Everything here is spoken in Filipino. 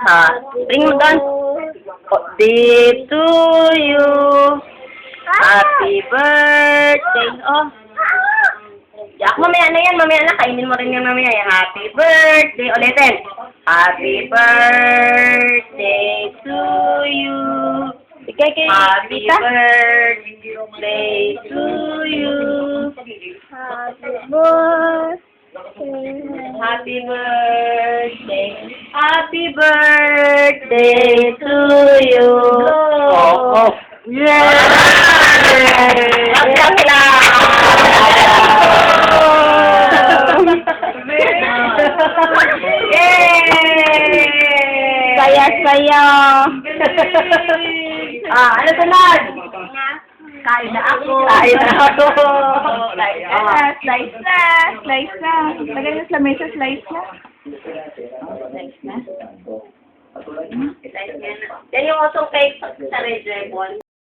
Ring mo doon. Day to you. Happy birthday. Oh. Yak, mamaya na yan. Mamaya na. Kainin mo rin yan mamaya. Happy birthday. Ulitin. Happy birthday to you. Happy birthday to you. Happy birthday. Happy birthday to you. Oh, oh. Yeah! Hanggang sila! Yay! Saya-saya. Ano sunod? Kain na ako. Kain na ako. Slice na. Slice na. Lagay na sa lamesa, slice na. Slice na. Yan yung osong cake sa red ribbon.